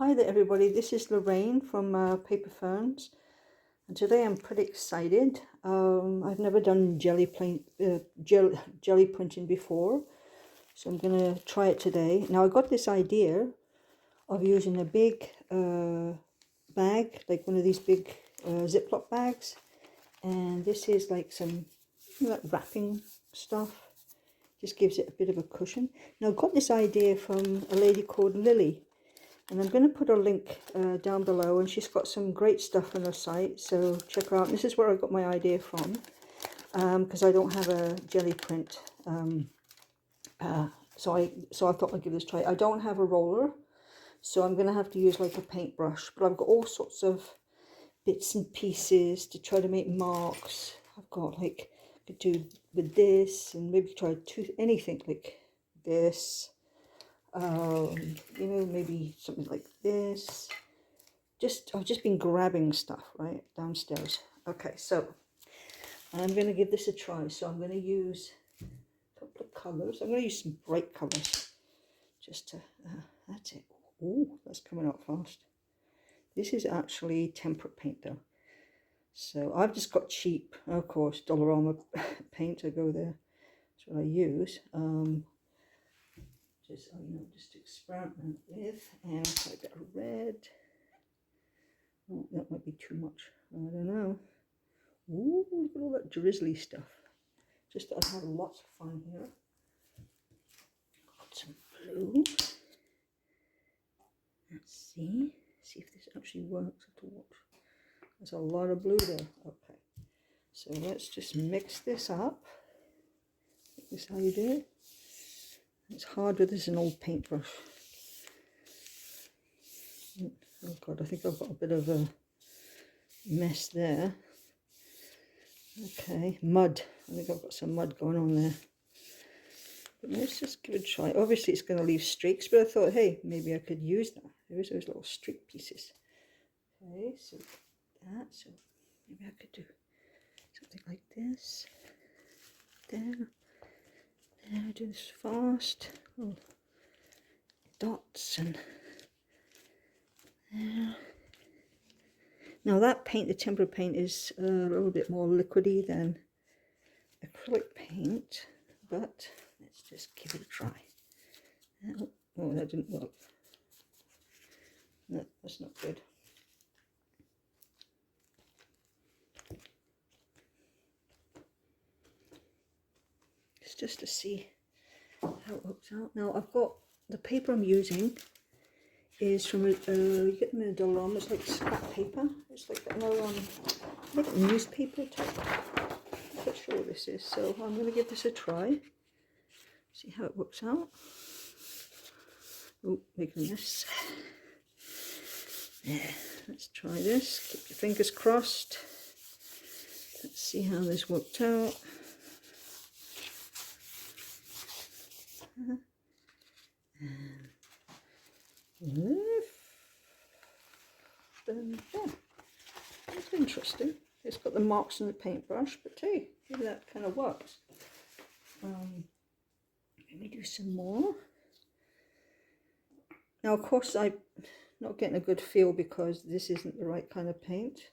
Hi there everybody, this is Lorraine from Paper Ferns, and today I'm pretty excited. I've never done jelly printing before, so I'm going to try it today. Now I got this idea of using a big bag, like one of these big Ziploc bags, and this is like some like wrapping stuff. Just gives it a bit of a cushion. Now I got this idea from a lady called Lily. And I'm going to put a link down below, and she's got some great stuff on her site, so check her out. This is where I got my idea from, because I don't have a jelly print, so I thought I'd give this a try. I don't have a roller, so I'm going to have to use like a paintbrush, but I've got all sorts of bits and pieces to try to make marks. I've got like, I could do with this, and maybe try anything like this. You know, maybe something like this. I've just been grabbing stuff right downstairs. Okay, so I'm going to give this a try. So I'm going to use a couple of colors. I'm going to use some bright colors just to that's it. Oh, that's coming out fast. This is actually tempera paint though, so I've just got cheap, of course, Dollarama paint. I go there, that's what I use. Just experiment with, and I got a red. Oh, that might be too much. I don't know. Ooh, look at all that drizzly stuff. Just I've had lots of fun here. Got some blue. Let's see if this actually works at all. There's a lot of blue there. Okay, so let's just mix this up. This is how you do it. It's hard with this an old paintbrush. Oh god, I think I've got a bit of a mess there. Okay, mud. I think I've got some mud going on there. But let's just give it a try. Obviously it's going to leave streaks, but I thought, hey, maybe I could use that. There's those little streak pieces. Okay, so that. So maybe I could do something like this. There. Do this fast. Oh, dots and there. Now that paint, the tempera paint, is a little bit more liquidy than acrylic paint, but let's just give it a try. Oh, that didn't work. No, that's not good. It's just to see how it works out. Now I've got the paper I'm using is from you get them in a Dollarama. It's like scrap paper. It's like like a newspaper type. I'm not sure what this is, so I'm going to give this a try. See how it works out. Oh, making a mess. Yeah, let's try this. Keep your fingers crossed. Let's see how this worked out. Yeah, that's interesting. It's got the marks on the paintbrush, but hey, maybe that kind of works. Let me do some more. Now, of course, I'm not getting a good feel because this isn't the right kind of paint.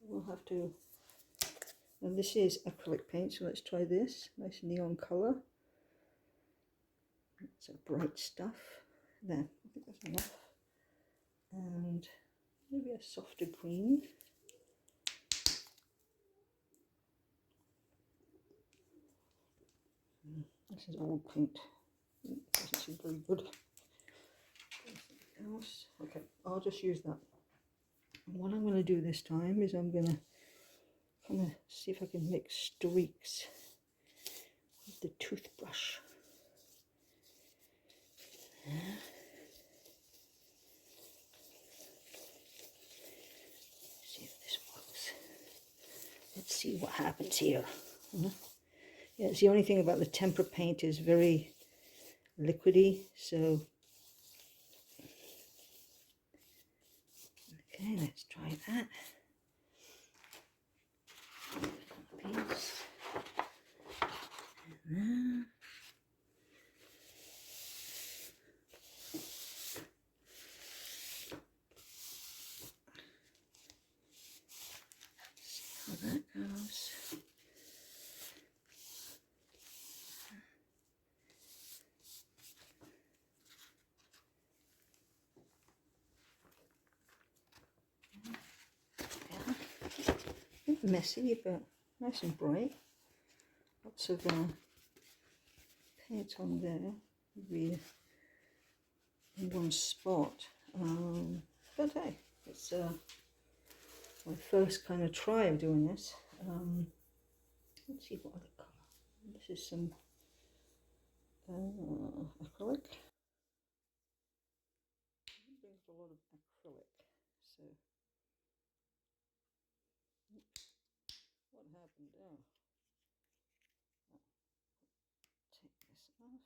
We'll have to. And this is acrylic paint, so let's try this. Nice neon color. It's a bright stuff. There, I think that's enough. And maybe a softer green. This is old paint. Doesn't seem very good. Anything else? Okay, I'll just use that. And what I'm going to do this time is I'm going to kind of see if I can make streaks with the toothbrush. See if this works. Let's see what happens here. Yeah, it's the only thing about the tempera paint is very liquidy, so okay, let's try that. Piece. And bit messy, but nice and bright. Lots of paint on there, maybe in one spot. But hey, it's my first kind of try of doing this. Let's see what other colour. This is some acrylic. It brings a lot of acrylic. So, oops, what happened there? Oh, take this off.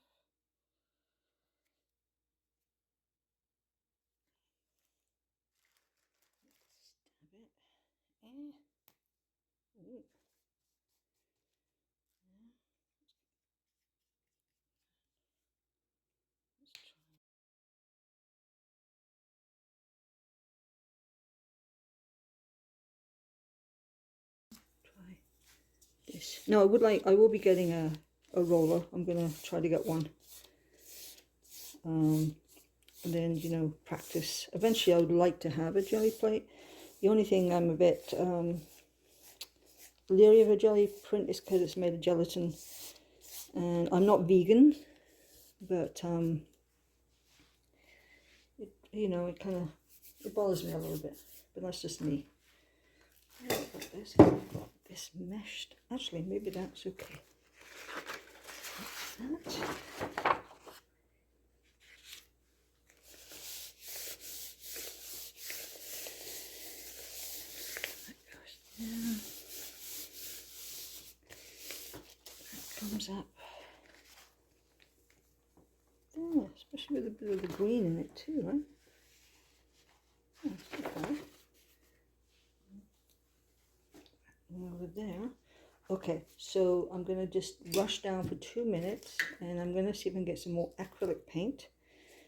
Stab it. Ooh. Let's try this. No, I will be getting a roller. I'm gonna try to get one. And then, you know, practice. Eventually I would like to have a jelly plate. The only thing I'm a bit leery of a jelly print is because it's made of gelatin. And I'm not vegan, but you know, it bothers me a little bit, but that's just me. I've got this, I've got this meshed. Actually, maybe that's okay. That's that. That goes there. That comes up there, especially with a bit of the green in it too, right? That's okay. Over there. Okay, so I'm going to just rush down for 2 minutes and I'm going to see if I can get some more acrylic paint,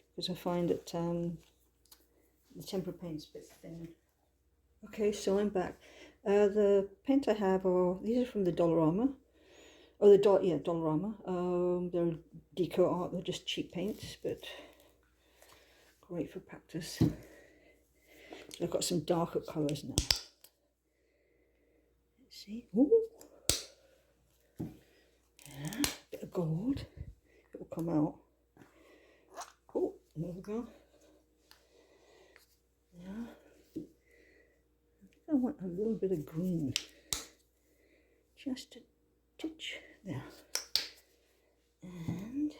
because I find that the tempera paint's a bit thin. Okay, so I'm back. The paint I have these are from the Dollarama. Oh, Dollarama. They're deco art, they're just cheap paints, but great for practice. So I've got some darker colours now. See? Ooh. Yeah, bit of gold. It will come out. Oh, there we go. Yeah. I want a little bit of green. Just a touch there. And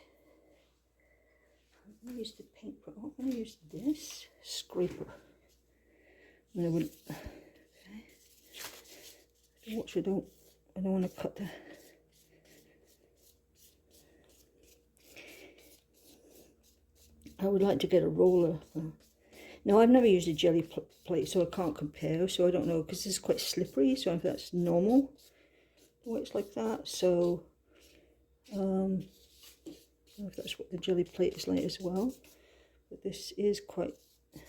I'm going to use the paintbrush. I'm going to use this scraper. And I would. Okay. Watch, I don't want to cut the. I would like to get a roller. Now, I've never used a jelly plate, so I can't compare. So I don't know, because this is quite slippery. So if that's normal, the way it's like that. So I don't know if that's what the jelly plate is like as well. But this is quite a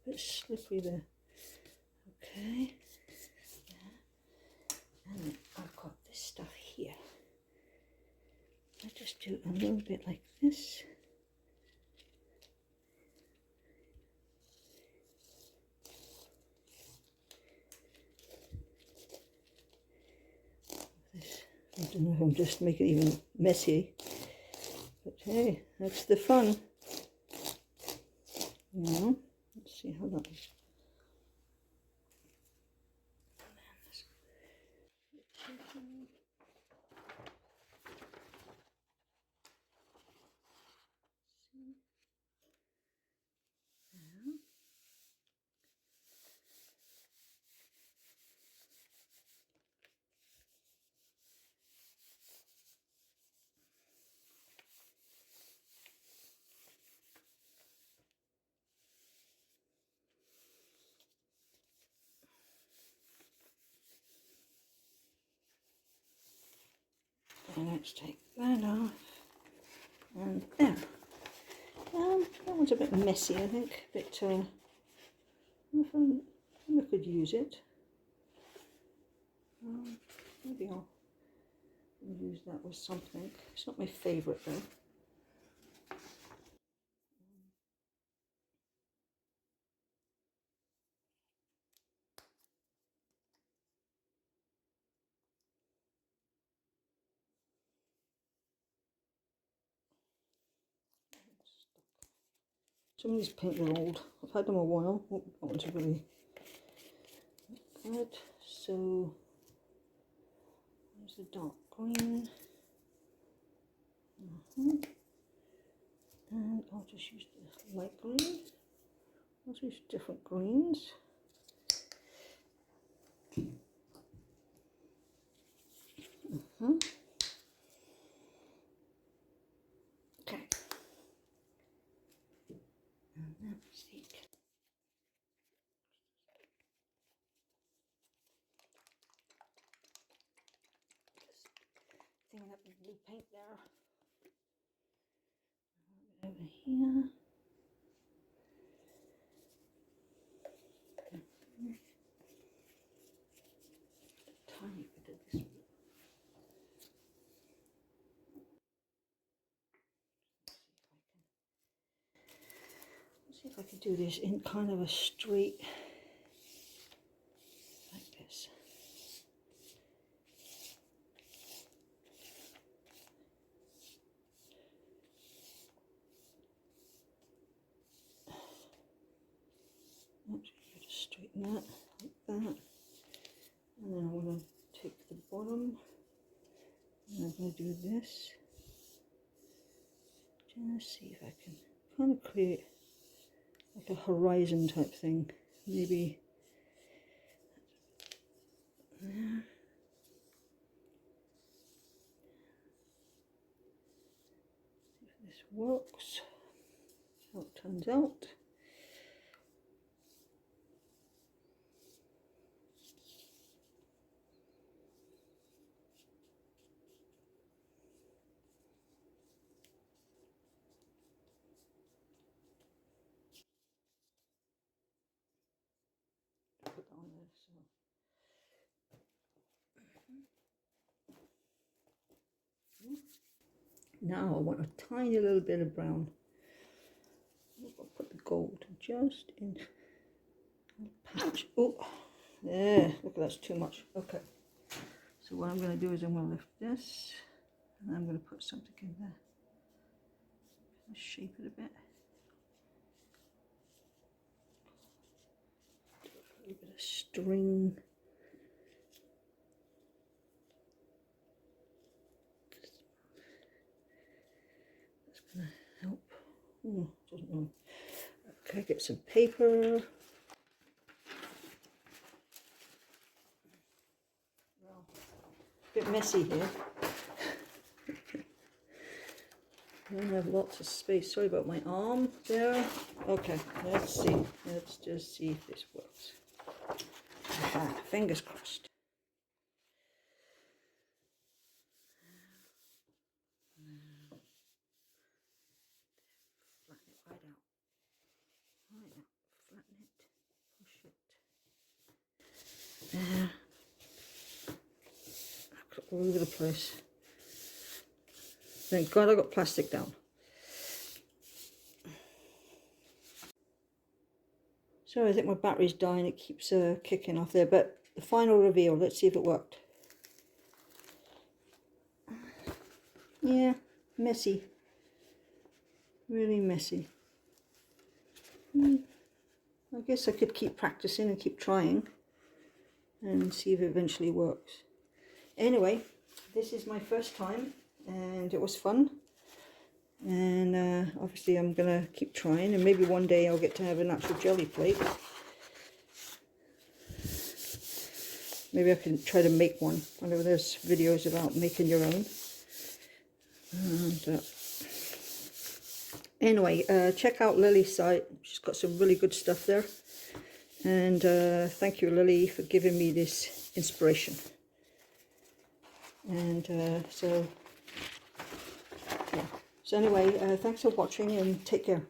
bit slippery there. Okay. And then I've got this stuff here. I just do a little bit like this. I don't know if I'm just making it even messy, but hey, that's the fun. You know, let's see how that is. And let's take that off. And there. That one's a bit messy, I think. But I could use it. Maybe I'll use that with something. It's not my favourite though. Some of these paints are old. I've had them a while. Oh, that one's really good. So there's the dark green. And I'll just use the light green. I'll use different greens. Okay. And that's the thing up with blue paint there. Over here. Tiny bit of this. Let's see if I can do this in kind of a straight, like this. Actually, just straighten that like that. And then I'm going to take the bottom and I'm going to do this. Just see if I can kind of create like a horizon type thing. Maybe there. See if this works. How it turns out. Put that on there. Now I want a tiny little bit of brown. I'll put the gold just in a patch. Oh, there. Look, that's too much. Okay. So what I'm going to do is I'm going to lift this, and I'm going to put something in there. Let's shape it a bit. Do a little bit of string. That's going to help. Oh, doesn't know. Okay, get some paper. Well, a bit messy here. I don't have lots of space. Sorry about my arm there. Okay, let's see. Let's just see if this works. Aha, fingers crossed. Flatten it right out. Right out. Flatten it. Push it. There. All over the place. Thank God I got plastic down. So I think my battery's dying. It keeps kicking off there. But the final reveal. Let's see if it worked. Yeah, messy. Really messy. I guess I could keep practicing and keep trying and see if it eventually works. Anyway, this is my first time and it was fun. And obviously I'm going to keep trying, and maybe one day I'll get to have an actual jelly plate. Maybe I can try to make one. I know there's videos about making your own. And, anyway, check out Lily's site. She's got some really good stuff there. And thank you, Lily, for giving me this inspiration. And so anyway, thanks for watching and take care.